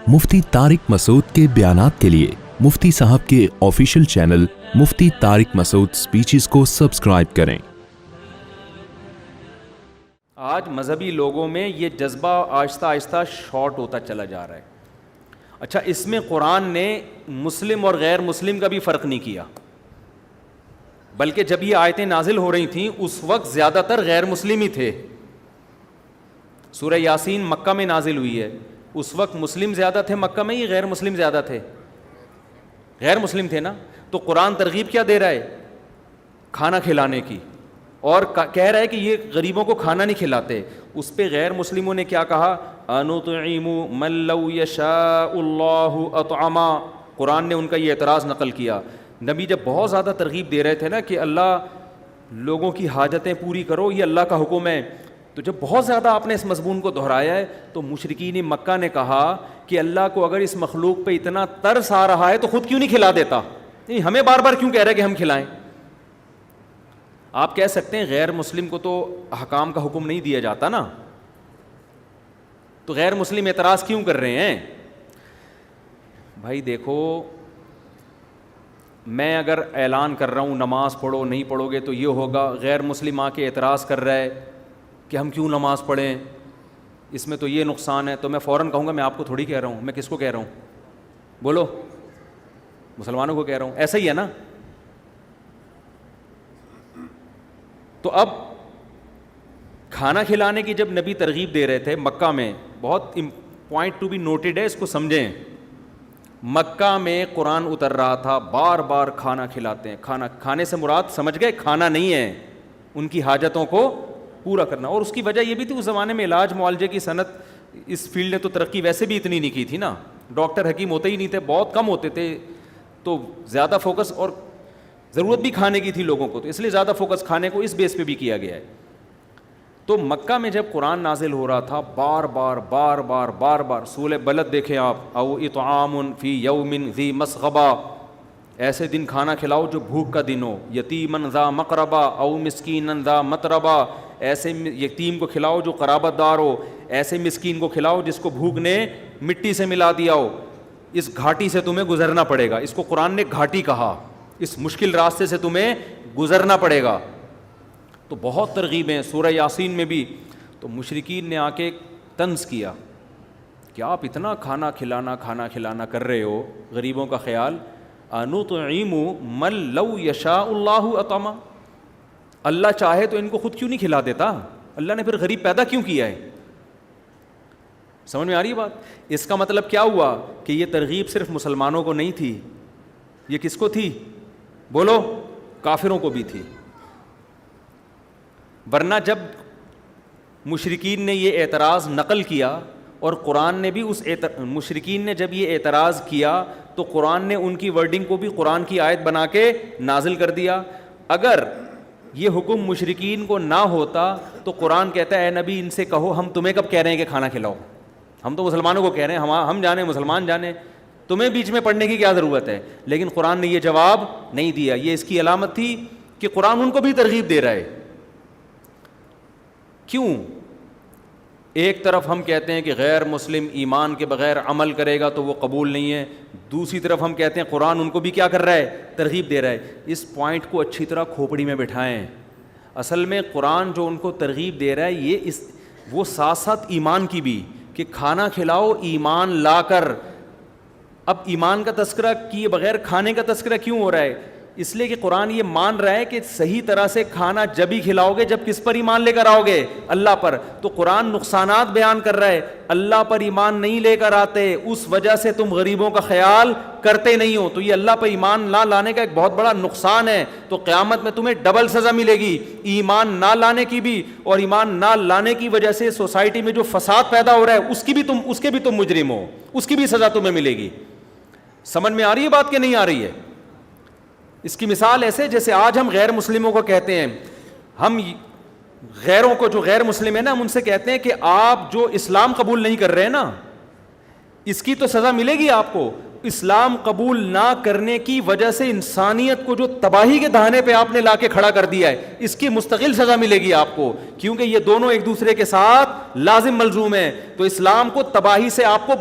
مفتی طارق مسعود کے بیانات کے لیے مفتی صاحب کے آفیشیل چینل مفتی طارق مسعود سپیچز کو سبسکرائب کریں۔ آج مذہبی لوگوں میں یہ جذبہ آہستہ آہستہ شارٹ ہوتا چلا جا رہا ہے۔ اچھا، اس میں قرآن نے مسلم اور غیر مسلم کا بھی فرق نہیں کیا، بلکہ جب یہ آیتیں نازل ہو رہی تھیں اس وقت زیادہ تر غیر مسلم ہی تھے۔ سورہ یاسین مکہ میں نازل ہوئی ہے، اس وقت مسلم زیادہ تھے مکہ میں، یہ غیر مسلم زیادہ تھے؟ غیر مسلم تھے نا۔ تو قرآن ترغیب کیا دے رہا ہے؟ کھانا کھلانے کی، اور کہہ رہا ہے کہ یہ غریبوں کو کھانا نہیں کھلاتے۔ اس پہ غیر مسلموں نے کیا کہا؟ انطعم من لو یشاء اللہ اطعما۔ قرآن نے ان کا یہ اعتراض نقل کیا۔ نبی جب بہت زیادہ ترغیب دے رہے تھے نا کہ اللہ لوگوں کی حاجتیں پوری کرو، یہ اللہ کا حکم ہے، تو جب بہت زیادہ آپ نے اس مضمون کو دہرایا ہے تو مشرکین مکہ نے کہا کہ اللہ کو اگر اس مخلوق پہ اتنا ترس آ رہا ہے تو خود کیوں نہیں کھلا دیتا؟ نہیں، ہمیں بار بار کیوں کہہ رہا ہے کہ ہم کھلائیں؟ آپ کہہ سکتے ہیں غیر مسلم کو تو احکام کا حکم نہیں دیا جاتا نا، تو غیر مسلم اعتراض کیوں کر رہے ہیں؟ بھائی دیکھو، میں اگر اعلان کر رہا ہوں نماز پڑھو، نہیں پڑھو گے تو یہ ہوگا، غیر مسلم آ کے اعتراض کر رہا ہے کہ ہم کیوں نماز پڑھیں، اس میں تو یہ نقصان ہے، تو میں فوراً کہوں گا میں آپ کو تھوڑی کہہ رہا ہوں، میں کس کو کہہ رہا ہوں؟ بولو، مسلمانوں کو کہہ رہا ہوں، ایسا ہی ہے نا؟ تو اب کھانا کھلانے کی جب نبی ترغیب دے رہے تھے مکہ میں، بہت پوائنٹ ٹو بی نوٹڈ ہے، اس کو سمجھیں۔ مکہ میں قرآن اتر رہا تھا، بار بار کھانا کھلاتے ہیں، کھانے سے مراد سمجھ گئے کھانا نہیں ہے، ان کی حاجتوں کو پورا کرنا۔ اور اس کی وجہ یہ بھی تھی اس زمانے میں علاج معالجے کی صنعت، اس فیلڈ نے تو ترقی ویسے بھی اتنی نہیں کی تھی نا، ڈاکٹر حکیم ہوتے ہی نہیں تھے، بہت کم ہوتے تھے، تو زیادہ فوکس، اور ضرورت بھی کھانے کی تھی لوگوں کو، تو اس لیے زیادہ فوکس کھانے کو اس بیس پہ بھی کیا گیا ہے۔ تو مکہ میں جب قرآن نازل ہو رہا تھا، بار بار سورہ بلد دیکھیں آپ، او اطعام فی یوم ذی مسغبہ، ایسے دن کھانا کھلاؤ جو بھوک کا دن ہو، یتیمن ذا مقربہ او مسکینن ذا متربہ، ایسے یتیم کو کھلاؤ جو قرابت دار ہو، ایسے مسکین کو کھلاؤ جس کو بھوک نے مٹی سے ملا دیا ہو، اس گھاٹی سے تمہیں گزرنا پڑے گا۔ اس کو قرآن نے گھاٹی کہا، اس مشکل راستے سے تمہیں گزرنا پڑے گا۔ تو بہت ترغیبیں سورہ یاسین میں بھی۔ تو مشرکین نے آ کے طنز کیا کہ آپ اتنا کھانا کھلانا کر رہے ہو، غریبوں کا خیال، انطعم من لو یشاء اللہ اطعما، اللہ چاہے تو ان کو خود کیوں نہیں کھلا دیتا؟ اللہ نے پھر غریب پیدا کیوں کیا ہے؟ سمجھ میں آ رہی ہے بات؟ اس کا مطلب کیا ہوا کہ یہ ترغیب صرف مسلمانوں کو نہیں تھی، یہ کس کو تھی؟ بولو، کافروں کو بھی تھی۔ ورنہ جب مشرکین نے یہ اعتراض نقل کیا، اور قرآن نے بھی مشرکین نے جب یہ اعتراض کیا تو قرآن نے ان کی ورڈنگ کو بھی قرآن کی آیت بنا کے نازل کر دیا۔ اگر یہ حکم مشرکین کو نہ ہوتا تو قرآن کہتا ہے اے نبی ان سے کہو ہم تمہیں کب کہہ رہے ہیں کہ کھانا کھلاؤ، ہم تو مسلمانوں کو کہہ رہے ہیں، ہم جانے مسلمان جانے، تمہیں بیچ میں پڑھنے کی کیا ضرورت ہے؟ لیکن قرآن نے یہ جواب نہیں دیا۔ یہ اس کی علامت تھی کہ قرآن ان کو بھی ترغیب دے رہا ہے۔ کیوں؟ ایک طرف ہم کہتے ہیں کہ غیر مسلم ایمان کے بغیر عمل کرے گا تو وہ قبول نہیں ہے، دوسری طرف ہم کہتے ہیں قرآن ان کو بھی کیا کر رہا ہے؟ ترغیب دے رہا ہے۔ اس پوائنٹ کو اچھی طرح کھوپڑی میں بٹھائیں۔ اصل میں قرآن جو ان کو ترغیب دے رہا ہے یہ وہ ساتھ ساتھ ایمان کی بھی، کہ کھانا کھلاؤ ایمان لا کر۔ اب ایمان کا تذکرہ کیے بغیر کھانے کا تذکرہ کیوں ہو رہا ہے؟ اس لیے کہ قرآن یہ مان رہا ہے کہ صحیح طرح سے کھانا جب ہی کھلاؤ گے جب کس پر ایمان لے کر آؤ گے؟ اللہ پر۔ تو قرآن نقصانات بیان کر رہا ہے، اللہ پر ایمان نہیں لے کر آتے، اس وجہ سے تم غریبوں کا خیال کرتے نہیں ہو، تو یہ اللہ پر ایمان نہ لانے کا ایک بہت بڑا نقصان ہے۔ تو قیامت میں تمہیں ڈبل سزا ملے گی، ایمان نہ لانے کی بھی، اور ایمان نہ لانے کی وجہ سے سوسائٹی میں جو فساد پیدا ہو رہا ہے اس کے بھی تم مجرم ہو، اس کی بھی سزا تمہیں ملے گی۔ سمجھ میں آ رہی ہے بات کہ نہیں آ رہی ہے؟ اس کی مثال ایسے جیسے آج ہم غیر مسلموں کو کہتے ہیں، ہم غیروں کو جو غیر مسلم ہیں نا، ہم ان سے کہتے ہیں کہ آپ جو اسلام قبول نہیں کر رہے ہیں نا، اس کی تو سزا ملے گی آپ کو۔ اسلام قبول نہ کرنے کی وجہ سے انسانیت کو جو تباہی کے دہانے پہ آپ نے لا کے کھڑا کر دیا ہے، اس کی مستقل سزا ملے گی آپ کو، کیونکہ یہ دونوں ایک دوسرے کے ساتھ لازم ملزوم ہیں۔ تو اسلام کو تباہی سے آپ کو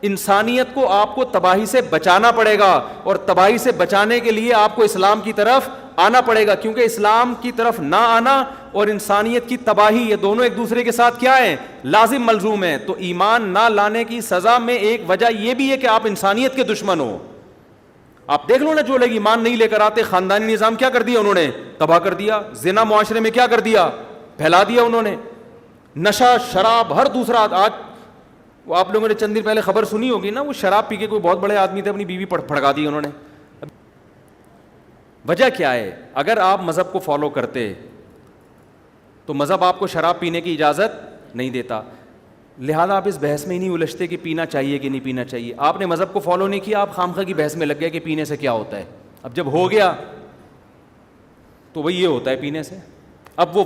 انسانیت کو آپ کو تباہی سے بچانا پڑے گا, اور تباہی سے بچانے کے لیے آپ کو اسلام کی طرف آنا پڑے گا, کیونکہ اسلام کی طرف نہ آنا اور انسانیت کی تباہی یہ دونوں ایک دوسرے کے ساتھ کیا ہیں, لازم ملزوم ہیں. تو ایمان نہ لانے کی سزا میں ایک وجہ یہ بھی ہے کہ آپ انسانیت کے دشمن ہو. آپ دیکھ لو نا, جو لوگ ایمان نہیں لے کر آتے, خاندانی نظام کیا کر دیا انہوں نے, تباہ کر دیا. زنا معاشرے میں کیا کر دیا, پھیلا دیا انہوں نے. نشہ, شراب, ہر دوسرا. آج وہ آپ لوگوں نے چند دن پہلے خبر سنی ہوگی نا, وہ شراب پی کے کوئی بہت بڑے آدمی تھے, اپنی بیوی پھڑکا دی انہوں نے. وجہ کیا ہے؟ اگر آپ مذہب کو فالو کرتے تو مذہب آپ کو شراب پینے کی اجازت نہیں دیتا, لہذا آپ اس بحث میں ہی نہیں الجھتے کہ پینا چاہیے کہ نہیں پینا چاہیے. آپ نے مذہب کو فالو نہیں کیا, آپ خامخواہ کی بحث میں لگ گئے کہ پینے سے کیا ہوتا ہے. اب جب ہو گیا تو وہی یہ ہوتا ہے پینے سے. اب وہ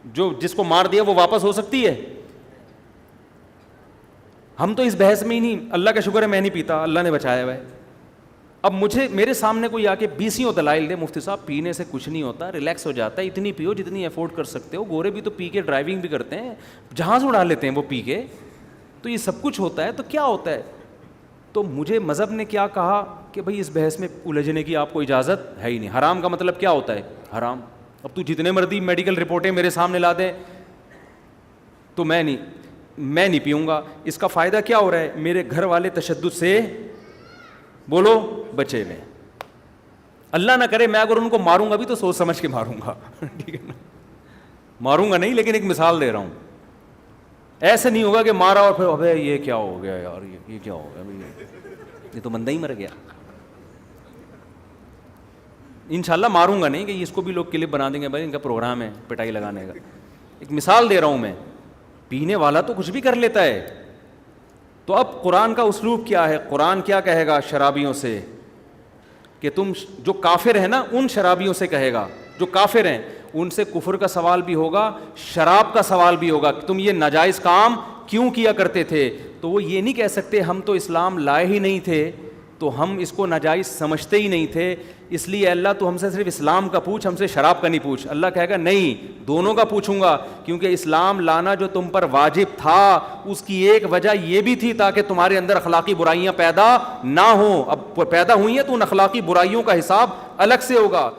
جو جس کو مار دیا وہ واپس ہو سکتی ہے؟ ہم تو اس بحث میں ہی نہیں. اللہ کا شکر ہے میں نہیں پیتا, اللہ نے بچایا ہوا ہے. اب میرے سامنے کوئی آ کے 20 دلائل دے, مفتی صاحب پینے سے کچھ نہیں ہوتا, ریلیکس ہو جاتا ہے, اتنی پیو جتنی افورڈ کر سکتے ہو. گورے بھی تو پی کے ڈرائیونگ بھی کرتے ہیں, جہاز اڑا لیتے ہیں وہ پی کے, تو یہ سب کچھ ہوتا ہے. تو کیا ہوتا ہے؟ تو مجھے مذہب نے کیا کہا کہ بھائی اس بحث میں الجھنے کی آپ کو اجازت ہے ہی نہیں. حرام کا مطلب کیا ہوتا ہے؟ حرام. اب تو جتنے مرضی میڈیکل رپورٹیں میرے سامنے لا دیں تو میں نہیں پیوں گا. اس کا فائدہ کیا ہو رہا ہے؟ میرے گھر والے تشدد سے بولو بچے ہوئے. اللہ نہ کرے میں اگر ان کو ماروں گا بھی تو سوچ سمجھ کے ماروں گا, ٹھیک ہے نا, ماروں گا نہیں, لیکن ایک مثال دے رہا ہوں. ایسے نہیں ہوگا کہ مارا اور پھر ابے یہ کیا ہو گیا یار, یہ کیا ہو گیا, یہ تو بندہ ہی مر گیا. انشاءاللہ ماروں گا نہیں کہ اس کو بھی لوگ کلپ بنا دیں گے, بھائی ان کا پروگرام ہے پٹائی لگانے کا. ایک مثال دے رہا ہوں میں. پینے والا تو کچھ بھی کر لیتا ہے. تو اب قرآن کا اسلوب کیا ہے؟ قرآن کیا کہے گا شرابیوں سے کہ تم جو کافر ہیں نا ان شرابیوں سے کہے گا, جو کافر ہیں ان سے کفر کا سوال بھی ہوگا, شراب کا سوال بھی ہوگا کہ تم یہ ناجائز کام کیوں کیا کرتے تھے. تو وہ یہ نہیں کہہ سکتے ہم تو اسلام لائے ہی نہیں تھے, تو ہم اس کو ناجائز سمجھتے ہی نہیں تھے, اس لیے اللہ تو ہم سے صرف اسلام کا پوچھ, ہم سے شراب کا نہیں پوچھ. اللہ کہے گا نہیں, دونوں کا پوچھوں گا, کیونکہ اسلام لانا جو تم پر واجب تھا اس کی ایک وجہ یہ بھی تھی تاکہ تمہارے اندر اخلاقی برائیاں پیدا نہ ہوں. اب پیدا ہوئی ہیں تو ان اخلاقی برائیوں کا حساب الگ سے ہوگا.